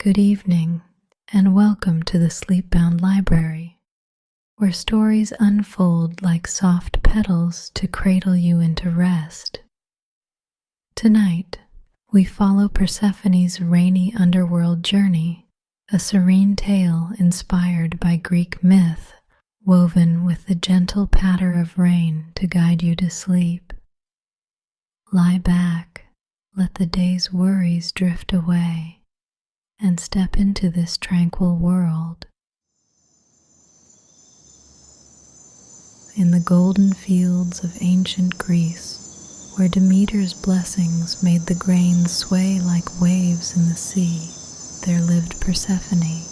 Good evening, and welcome to the Sleepbound Library, where stories unfold like soft petals to cradle you into rest. Tonight, we follow Persephone's rainy underworld journey, a serene tale inspired by Greek myth, woven with the gentle patter of rain to guide you to sleep. Lie back, let the day's worries drift away, and step into this tranquil world. In the golden fields of ancient Greece, where Demeter's blessings made the grain sway like waves in the sea, there lived Persephone.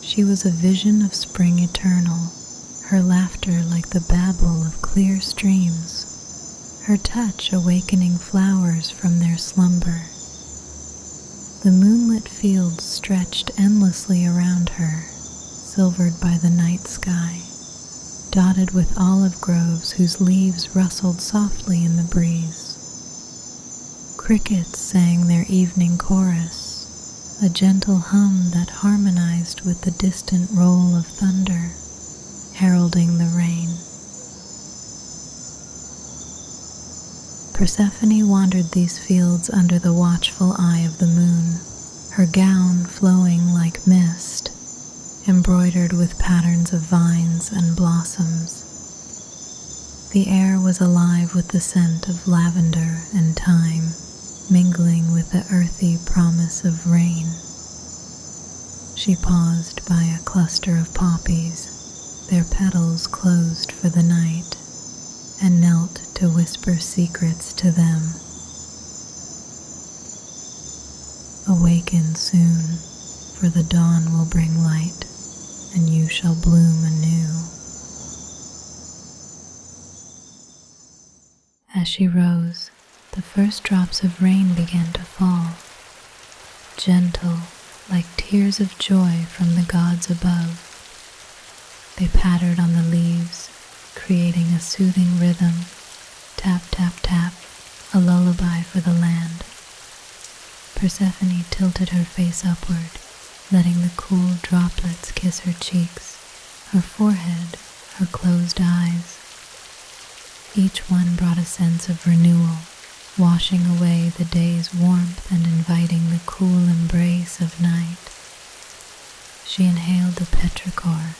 She was a vision of spring eternal, her laughter like the babble of clear streams, her touch awakening flowers from their slumber. The moonlit fields stretched endlessly around her, silvered by the night sky, dotted with olive groves whose leaves rustled softly in the breeze. Crickets sang their evening chorus, a gentle hum that harmonized with the distant roll of thunder, heralding the rain. Persephone wandered these fields under the watchful eye of the moon, her gown flowing like mist, embroidered with patterns of vines and blossoms. The air was alive with the scent of lavender and thyme, mingling with the earthy promise of rain. She paused by a cluster of poppies, their petals closed for the night, and knelt to whisper secrets to them. Awaken soon, for the dawn will bring light, and you shall bloom anew. As she rose, the first drops of rain began to fall, gentle like tears of joy from the gods above. They pattered on the leaves, creating a soothing rhythm, tap, tap, tap, a lullaby for the land. Persephone tilted her face upward, letting the cool droplets kiss her cheeks, her forehead, her closed eyes. Each one brought a sense of renewal, washing away the day's warmth and inviting the cool embrace of night. She inhaled the petrichor,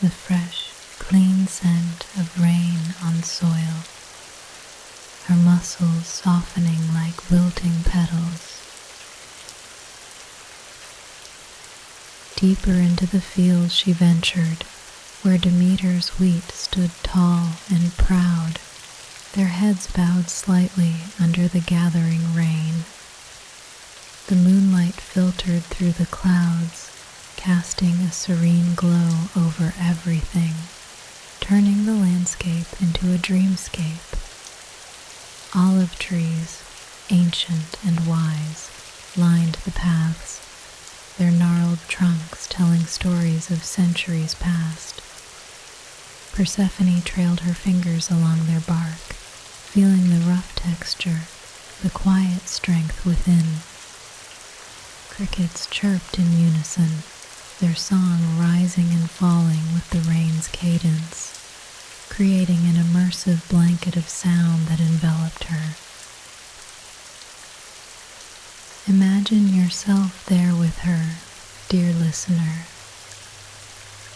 the fresh, clean scent of rain on soil, her muscles softening like wilting petals. Deeper into the fields she ventured, where Demeter's wheat stood tall and proud, their heads bowed slightly under the gathering rain. The moonlight filtered through the clouds, casting a serene glow over everything, turning the landscape into a dreamscape. Olive trees, ancient and wise, lined the paths, their gnarled trunks telling stories of centuries past. Persephone trailed her fingers along their bark, feeling the rough texture, the quiet strength within. Crickets chirped in unison, their song rising and falling with the rain's cadence, creating an immersive blanket of sound that enveloped her. Imagine yourself there with her, dear listener.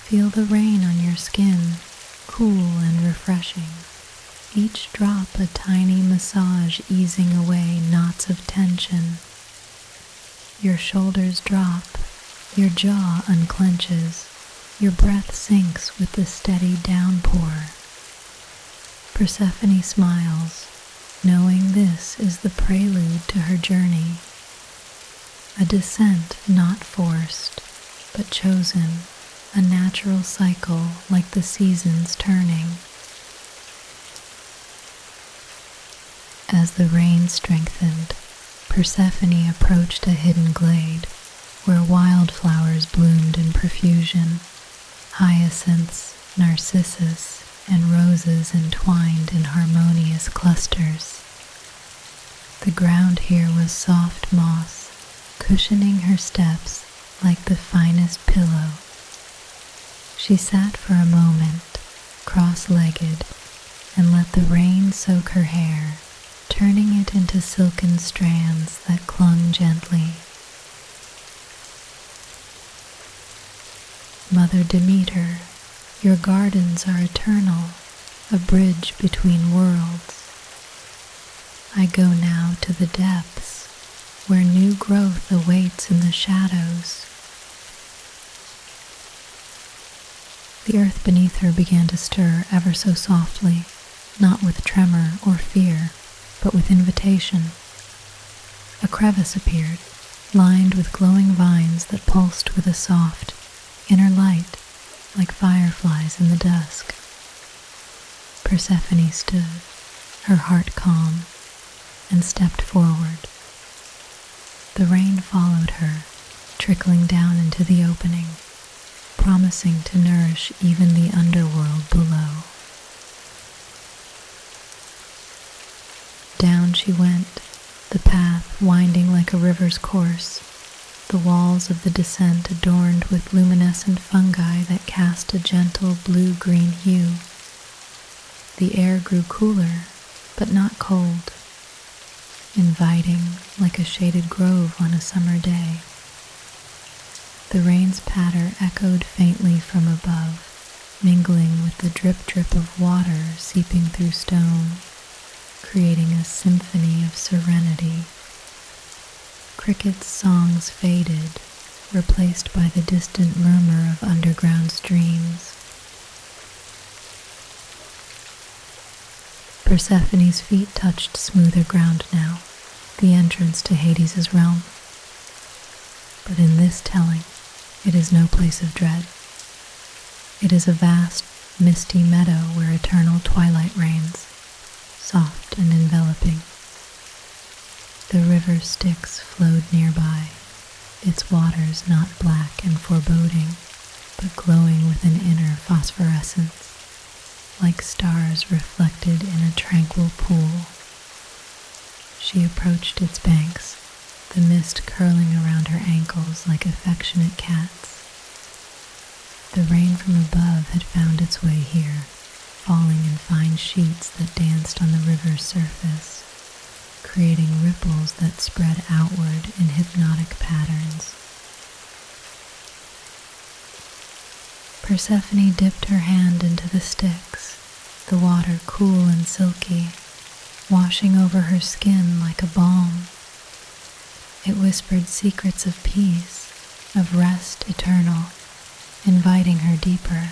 Feel the rain on your skin, cool and refreshing, each drop a tiny massage easing away knots of tension. Your shoulders drop, your jaw unclenches, your breath sinks with the steady downpour. Persephone smiles, knowing this is the prelude to her journey. A descent not forced, but chosen, a natural cycle like the seasons turning. As the rain strengthened, Persephone approached a hidden glade where wildflowers bloomed in profusion, hyacinths, narcissus, and roses entwined in harmonious clusters. The ground here was soft moss, cushioning her steps like the finest pillow. She sat for a moment, cross-legged, and let the rain soak her hair, turning it into silken strands that clung gently. Mother Demeter, your gardens are eternal, a bridge between worlds. I go now to the depths, where new growth awaits in the shadows. The earth beneath her began to stir ever so softly, not with tremor or fear, but with invitation. A crevice appeared, lined with glowing vines that pulsed with a soft, inner light, like fireflies in the dusk. Persephone stood, her heart calm, and stepped forward. The rain followed her, trickling down into the opening, promising to nourish even the underworld below. Down she went, the path winding like a river's course, the walls of the descent adorned with luminescent fungi that cast a gentle blue-green hue. The air grew cooler, but not cold, inviting like a shaded grove on a summer day. The rain's patter echoed faintly from above, mingling with the drip-drip of water seeping through stone, creating a symphony of serenity. Crickets' songs faded, replaced by the distant murmur of underground streams. Persephone's feet touched smoother ground now, the entrance to Hades' realm. But in this telling, it is no place of dread. It is a vast, misty meadow where eternal twilight reigns, soft and enveloping. The river Styx flowed nearby, its waters not black and foreboding, but glowing with an inner phosphorescence, like stars reflected in a tranquil pool. She approached its banks, the mist curling around her ankles like affectionate cats. The rain from above had found its way here, falling in fine sheets that danced on the river's surface, creating ripples that spread outward in hypnotic patterns. Persephone dipped her hand into the Styx, the water cool and silky, washing over her skin like a balm. It whispered secrets of peace, of rest eternal, inviting her deeper.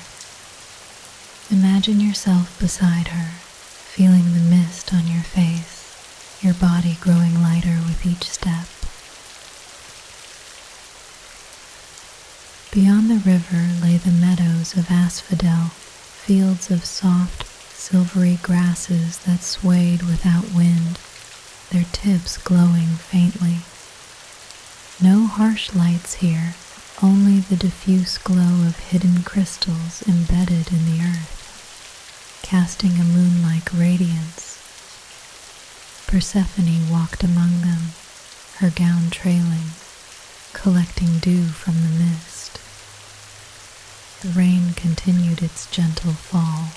Imagine yourself beside her, feeling the mist on your face, your body growing lighter with each step. Beyond the river lay the meadows of asphodel, fields of soft, silvery grasses that swayed without wind, their tips glowing faintly. No harsh lights here, only the diffuse glow of hidden crystals embedded in the earth, casting a moon-like radiance. Persephone walked among them, her gown trailing, collecting dew from the mist. The rain continued its gentle fall,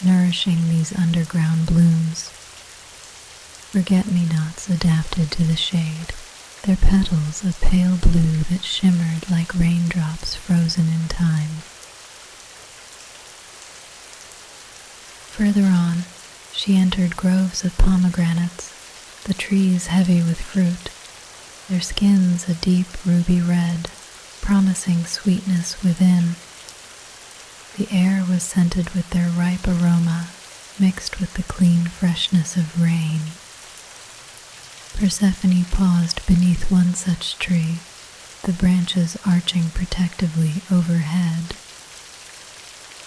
nourishing these underground blooms. Forget-me-nots adapted to the shade, their petals a pale blue that shimmered like raindrops frozen in time. Further on, she entered groves of pomegranates, the trees heavy with fruit, their skins a deep ruby red, promising sweetness within. The air was scented with their ripe aroma, mixed with the clean freshness of rain. Persephone paused beneath one such tree, the branches arching protectively overhead.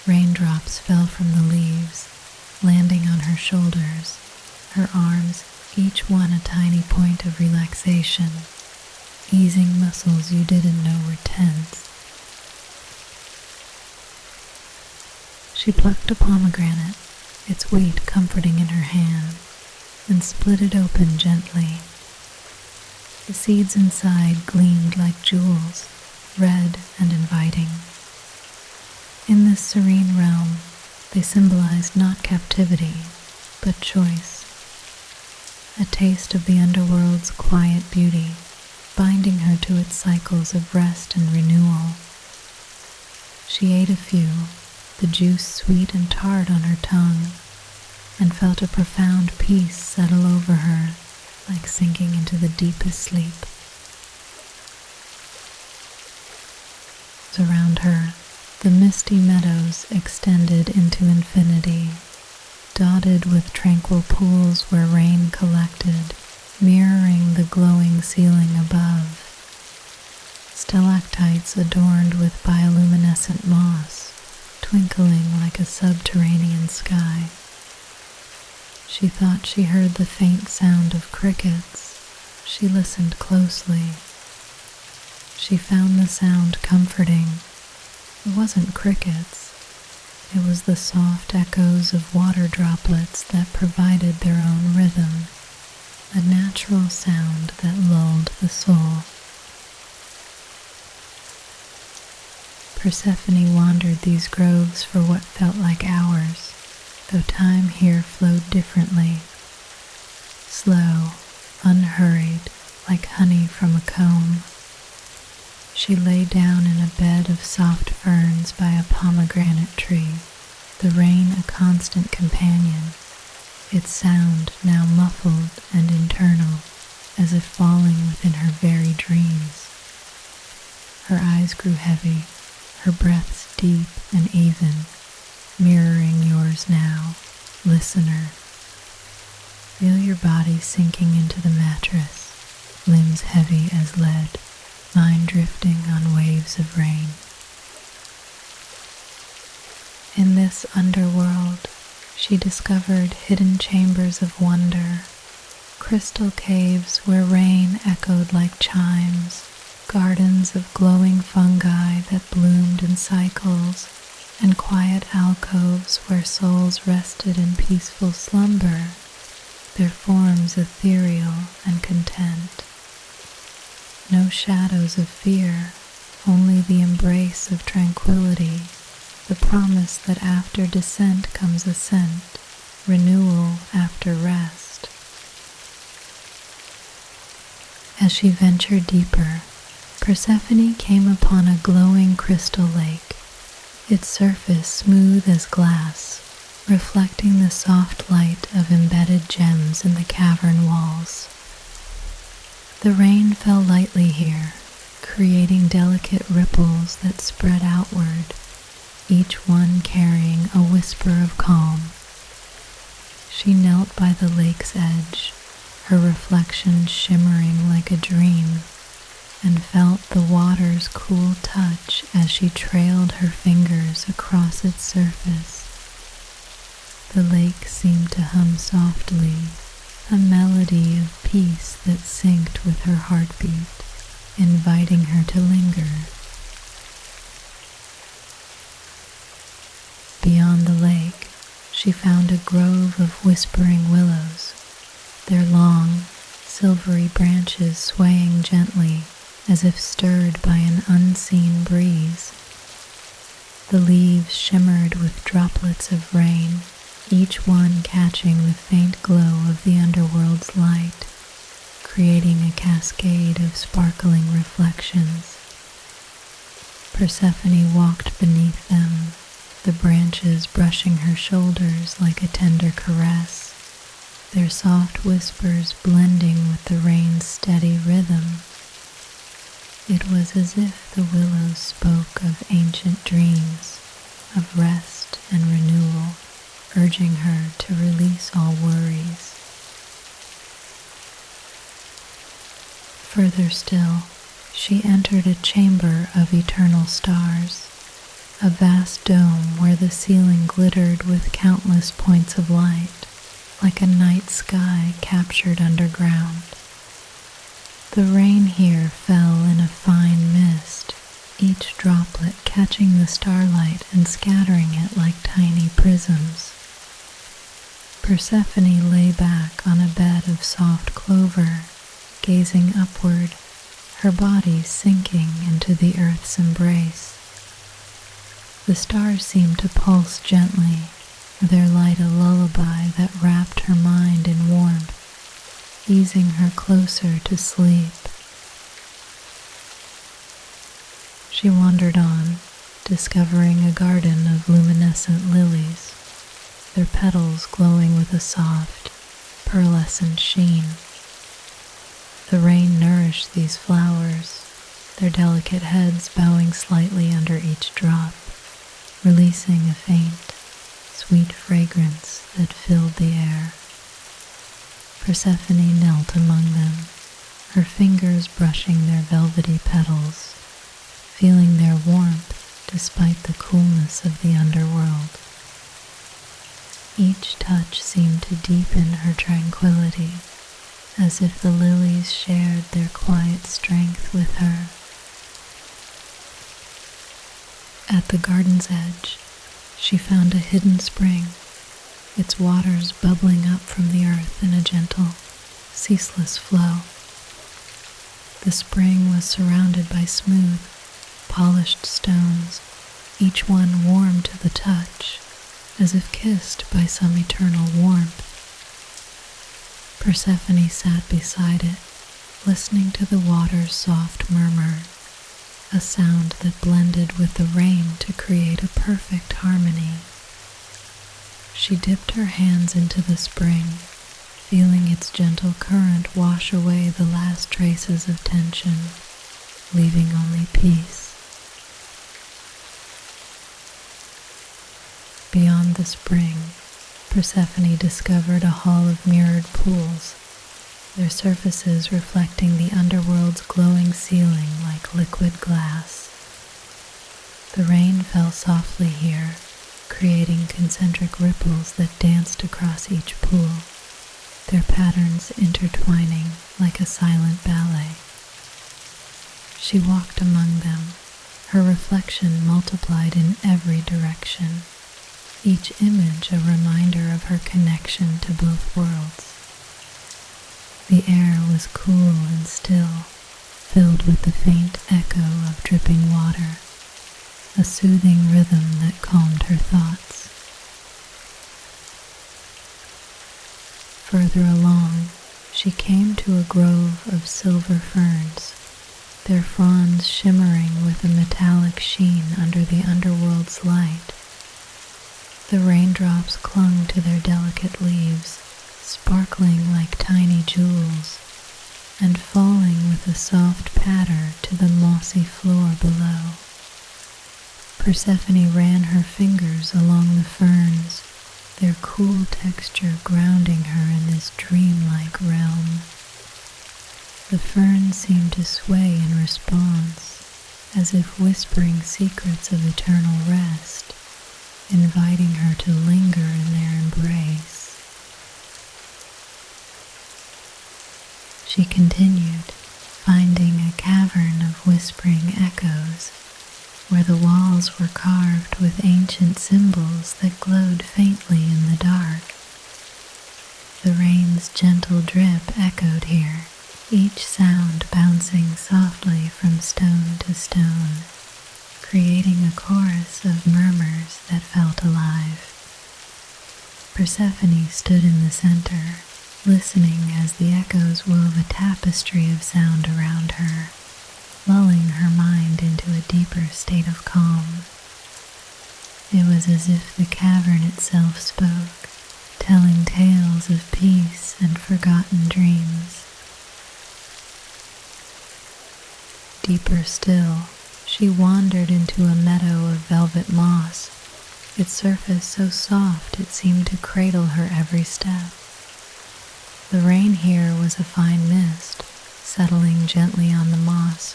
Raindrops fell from the leaves, landing on her shoulders, her arms, each one a tiny point of relaxation, easing muscles you didn't know were tense. She plucked a pomegranate, its weight comforting in her hand, and split it open gently. The seeds inside gleamed like jewels, red and inviting. In this serene realm, they symbolized not captivity, but choice. A taste of the underworld's quiet beauty, binding her to its cycles of rest and renewal. She ate a few, the juice sweet and tart on her tongue, and felt a profound peace settle over her, like sinking into the deepest sleep. Around her, the misty meadows extended into infinity, dotted with tranquil pools where rain collected, mirroring the glowing ceiling above. Stalactites adorned with bioluminescent moss, twinkling like a subterranean sky. She thought she heard the faint sound of crickets. She listened closely. She found the sound comforting. It wasn't crickets. It was the soft echoes of water droplets that provided their own rhythm, a natural sound that lulled the soul. Persephone wandered these groves for what felt like hours, though time here flowed differently. Slow, unhurried, like honey from a comb. She lay down in a bed of soft ferns by a pomegranate tree, the rain a constant companion, its sound now muffled and internal, as if falling within her very dreams. Her eyes grew heavy, her breaths deep and even, mirroring yours now, listener. Feel your body sinking into the mattress, limbs heavy as lead, mind drifting on waves of rain. In this underworld, she discovered hidden chambers of wonder, crystal caves where rain echoed like chimes, gardens of glowing fungi that bloomed in cycles, and quiet alcoves where souls rested in peaceful slumber, their forms ethereal and content. No shadows of fear, only the embrace of tranquility, the promise that after descent comes ascent, renewal after rest. As she ventured deeper, Persephone came upon a glowing crystal lake, its surface smooth as glass, reflecting the soft light of embedded gems in the cavern walls. The rain fell lightly here, creating delicate ripples that spread outward, each one carrying a whisper of calm. She knelt by the lake's edge, her reflection shimmering like a dream, and felt the water's cool touch as she trailed her fingers across its surface. The lake seemed to hum softly, a melody of peace that synced with her heartbeat, inviting her to linger. Beyond the lake, she found a grove of whispering willows, their long, silvery branches swaying gently as if stirred by an unseen breeze. The leaves shimmered with droplets of rain, each one catching the faint glow of the underworld's light, creating a cascade of sparkling reflections. Persephone walked beneath them, the branches brushing her shoulders like a tender caress, their soft whispers blending with the rain's steady rhythm. It was as if the willows spoke of ancient dreams, of rest and renewal, urging her to release all worries. Further still, she entered a chamber of eternal stars, a vast dome where the ceiling glittered with countless points of light, like a night sky captured underground. The rain here fell in a fine mist, each droplet catching the starlight and scattering it like tiny prisms. Persephone lay back on a bed of soft clover, gazing upward, her body sinking into the earth's embrace. The stars seemed to pulse gently, their light a lullaby that wrapped her mind in warmth, easing her closer to sleep. She wandered on, discovering a garden of luminescent lilies, their petals glowing with a soft, pearlescent sheen. The rain nourished these flowers, their delicate heads bowing slightly under each drop, releasing a faint, sweet fragrance that filled the air. Persephone knelt among them, her fingers brushing their velvety petals, feeling their warmth despite the coolness of the underworld. Each touch seemed to deepen her tranquility, as if the lilies shared their quiet strength with her. At the garden's edge, she found a hidden spring, its waters bubbling up from the earth in a gentle, ceaseless flow. The spring was surrounded by smooth, polished stones, each one warm to the touch, as if kissed by some eternal warmth. Persephone sat beside it, listening to the water's soft murmur, a sound that blended with the rain to create a perfect harmony. She dipped her hands into the spring, feeling its gentle current wash away the last traces of tension, leaving only peace. Beyond the spring, Persephone discovered a hall of mirrored pools, their surfaces reflecting the underworld's glowing ceiling like liquid glass. The rain fell softly here, creating concentric ripples that danced across each pool, their patterns intertwining like a silent ballet. She walked among them, her reflection multiplied in every direction, each image a reminder of her connection to both worlds. The air was cool and still, filled with the faint echo of dripping water, a soothing rhythm that calmed her thoughts. Further along, she came to a grove of silver ferns, their fronds shimmering with a metallic sheen under the underworld's light. The raindrops clung to their delicate leaves, sparkling like tiny jewels, and falling with a soft patter to the mossy floor below. Persephone ran her fingers along the ferns, their cool texture grounding her in this dreamlike realm. The ferns seemed to sway in response, as if whispering secrets of eternal rest, inviting her to linger in their embrace. She continued, finding a cavern of whispering echoes, where the walls were carved with ancient symbols that glowed faintly in the dark. The rain's gentle drip echoed here, each sound bouncing softly from stone to stone, creating a chorus of murmurs that felt alive. Persephone stood in the center, listening as the echoes wove a tapestry of sound around her, lulling her mind into a deeper state of calm. It was as if the cavern itself spoke, telling tales of peace and forgotten dreams. Deeper still, she wandered into a meadow of velvet moss, its surface so soft it seemed to cradle her every step. The rain here was a fine mist, settling gently on the moss,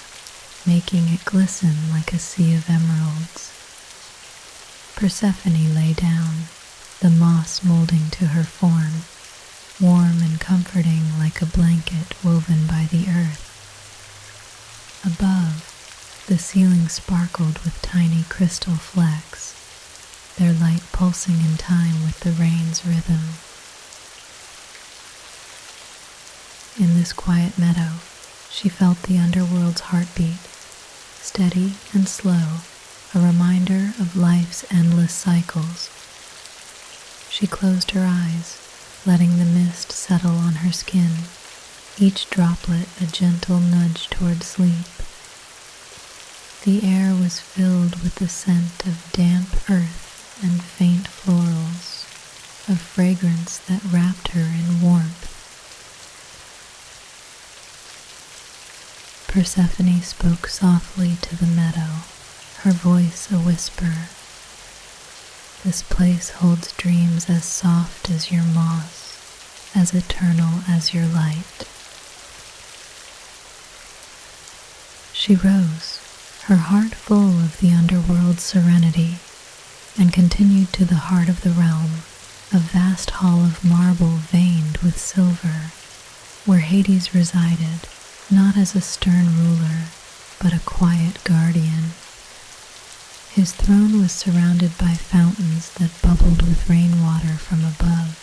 making it glisten like a sea of emeralds. Persephone lay down, the moss molding to her form, warm and comforting like a blanket woven by the earth. Above, the ceiling sparkled with tiny crystal flecks, their light pulsing in time with the rain's rhythm. in this quiet meadow, she felt the underworld's heartbeat, steady and slow, a reminder of life's endless cycles. She closed her eyes, letting the mist settle on her skin, each droplet a gentle nudge toward sleep. The air was filled with the scent of damp earth and faint florals, a fragrance that wrapped her in warmth. Persephone spoke softly to the meadow, her voice a whisper. This place holds dreams as soft as your moss, as eternal as your light. She rose, her heart full of the underworld's serenity, and continued to the heart of the realm, a vast hall of marble veined with silver, where Hades resided, not as a stern ruler, but a quiet guardian. His throne was surrounded by fountains that bubbled with rainwater from above,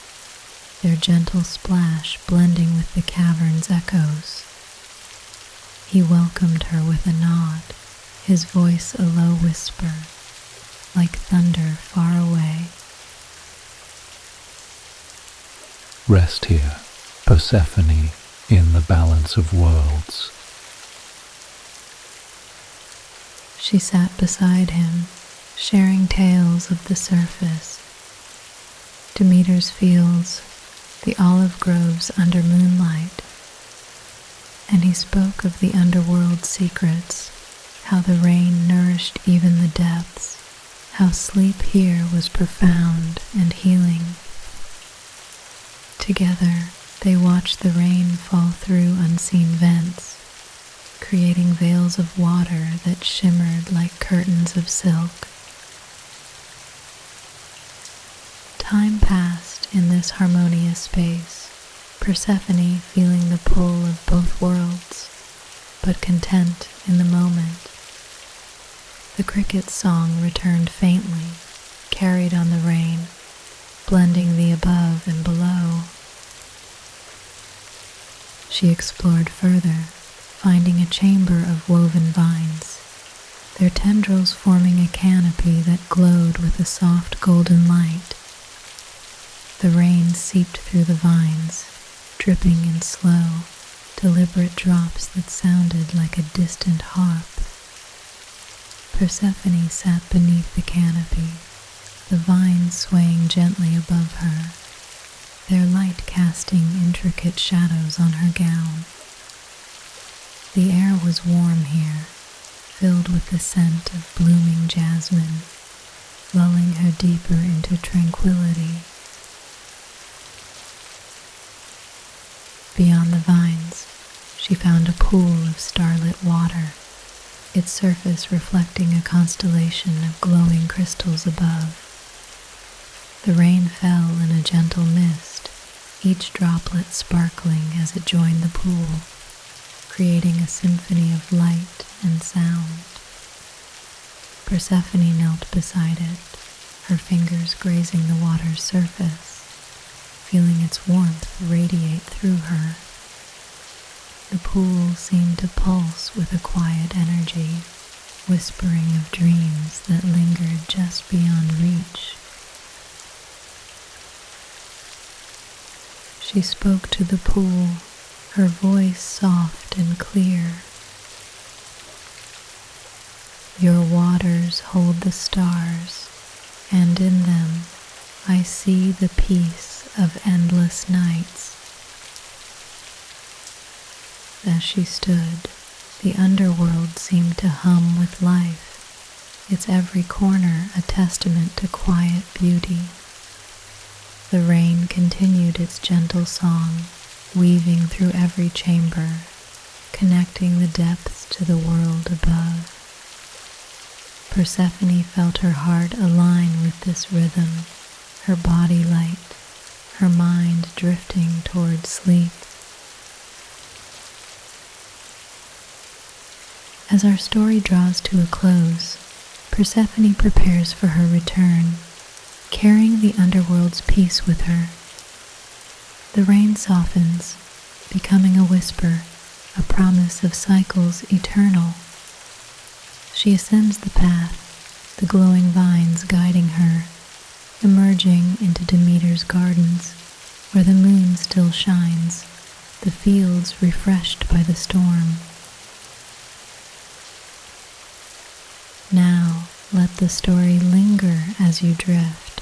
their gentle splash blending with the cavern's echoes. He welcomed her with a nod, his voice a low whisper, like thunder far away. Rest here, Persephone, in the balance of worlds. She sat beside him, sharing tales of the surface. Demeter's fields, the olive groves under moonlight, and he spoke of the underworld's secrets, how the rain nourished even the depths, how sleep here was profound and healing. Together, they watched the rain fall through unseen vents, creating veils of water that shimmered like curtains of silk. Time passed in this harmonious space, Persephone feeling the pull of both worlds, but content in the moment. The cricket's song returned faintly, carried on the rain, blending the above and below. She explored further, finding a chamber of woven vines, their tendrils forming a canopy that glowed with a soft golden light. The rain seeped through the vines, dripping in slow, deliberate drops that sounded like a distant harp. Persephone sat beneath the canopy, the vines swaying gently above her, their light casting intricate shadows on her gown. The air was warm here, filled with the scent of blooming jasmine, lulling her deeper into tranquility. Beyond the vines, she found a pool of starlit water, its surface reflecting a constellation of glowing crystals above. The rain fell in a gentle mist, each droplet sparkling as it joined the pool, creating a symphony of light and sound. Persephone knelt beside it, her fingers grazing the water's surface, feeling its warmth radiate through her. The pool seemed to pulse with a quiet energy, whispering of dreams that lingered just beyond reach. She spoke to the pool, her voice soft and clear. Your waters hold the stars, and in them I see the peace of endless nights. As she stood, the underworld seemed to hum with life, its every corner a testament to quiet beauty. The rain continued its gentle song, weaving through every chamber, connecting the depths to the world above. Persephone felt her heart align with this rhythm, her body light, her mind drifting toward sleep. As our story draws to a close, Persephone prepares for her return, carrying the underworld's peace with her. The rain softens, becoming a whisper, a promise of cycles eternal. She ascends the path, the glowing vines guiding her, emerging into Demeter's gardens, where the moon still shines, the fields refreshed by the storm. Now let the story linger as you drift.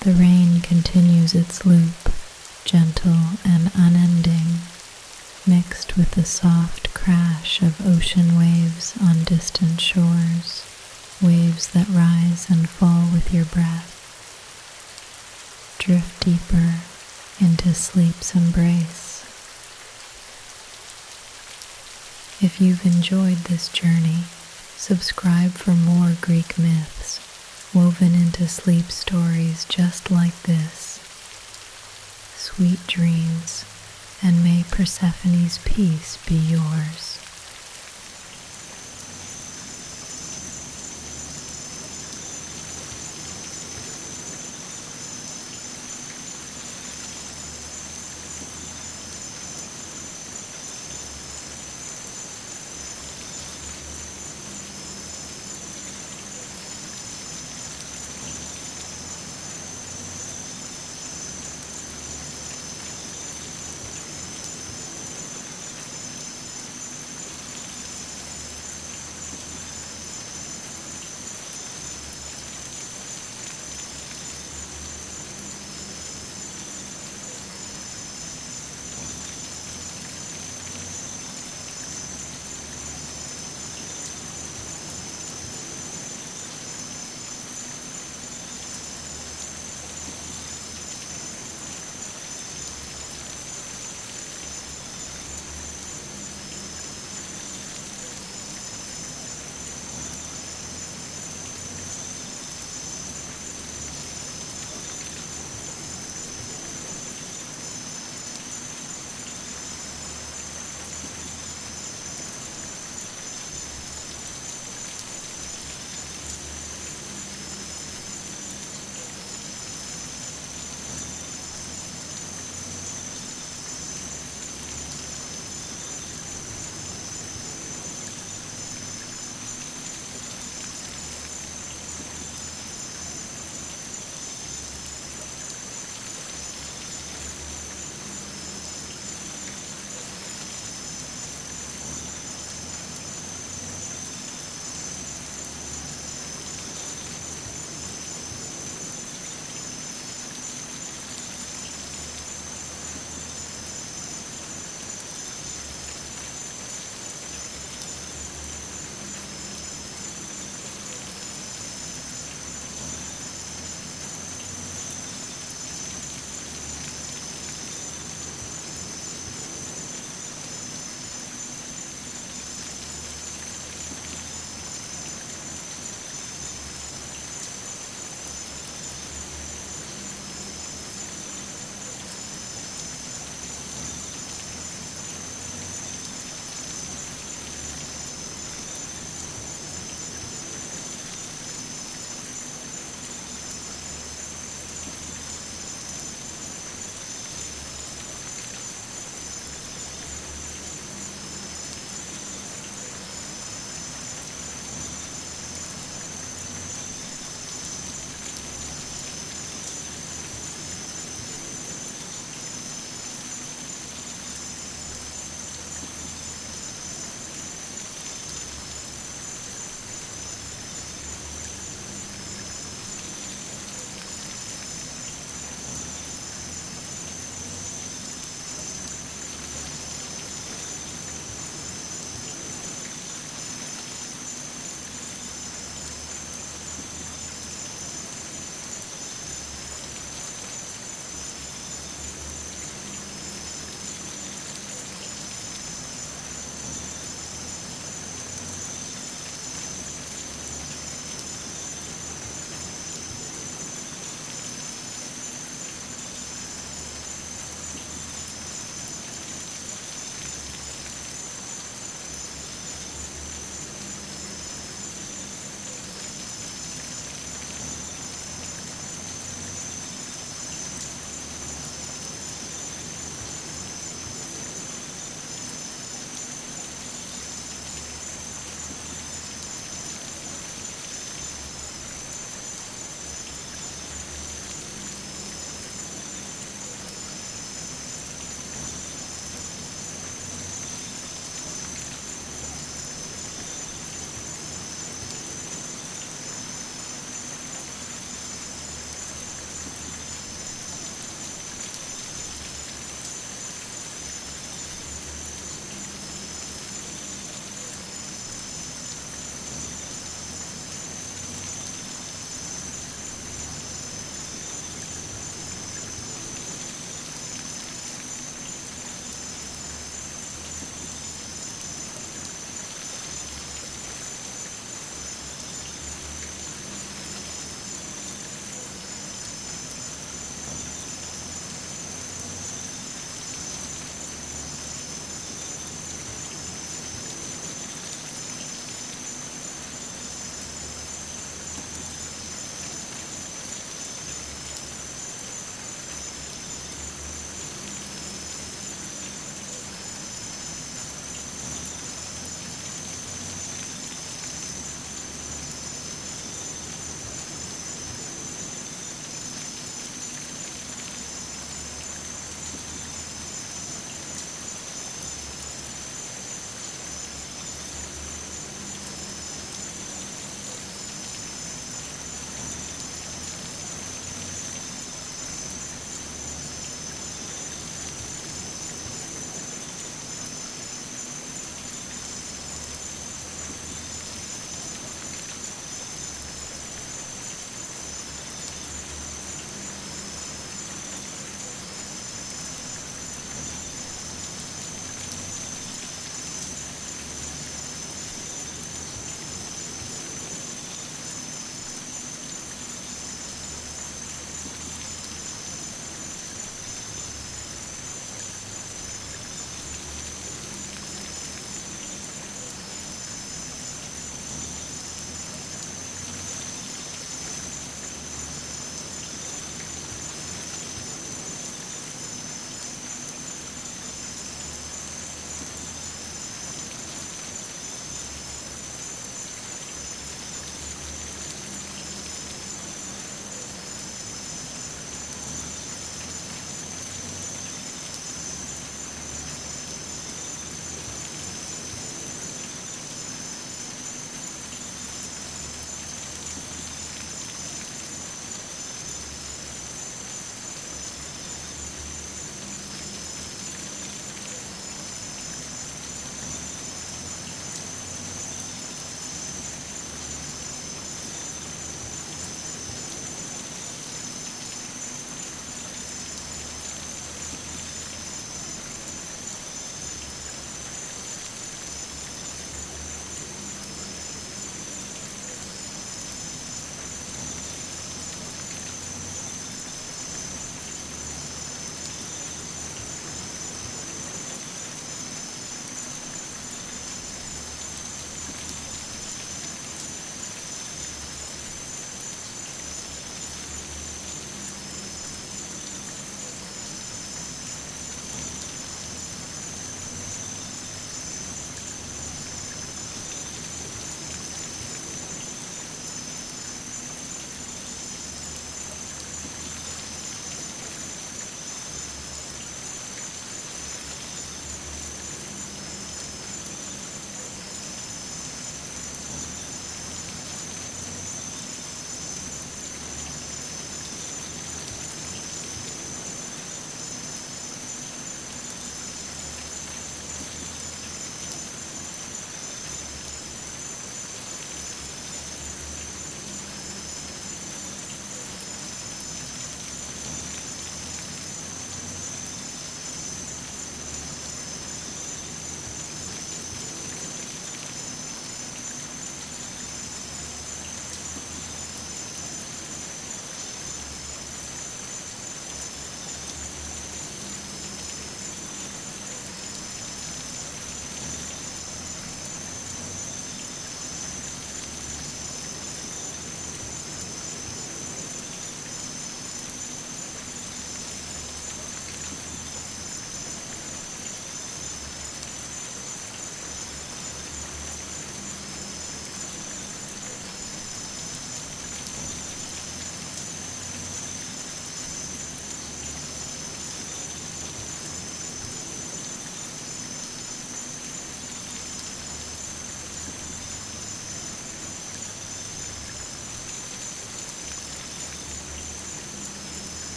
The rain continues its loop, gentle and unending, mixed with the soft crash of ocean waves on distant shores, waves that rise and fall with your breath. Drift deeper into sleep's embrace. If you've enjoyed this journey, subscribe for more Greek myths woven into sleep stories just like this. Sweet dreams, and may Persephone's peace be yours.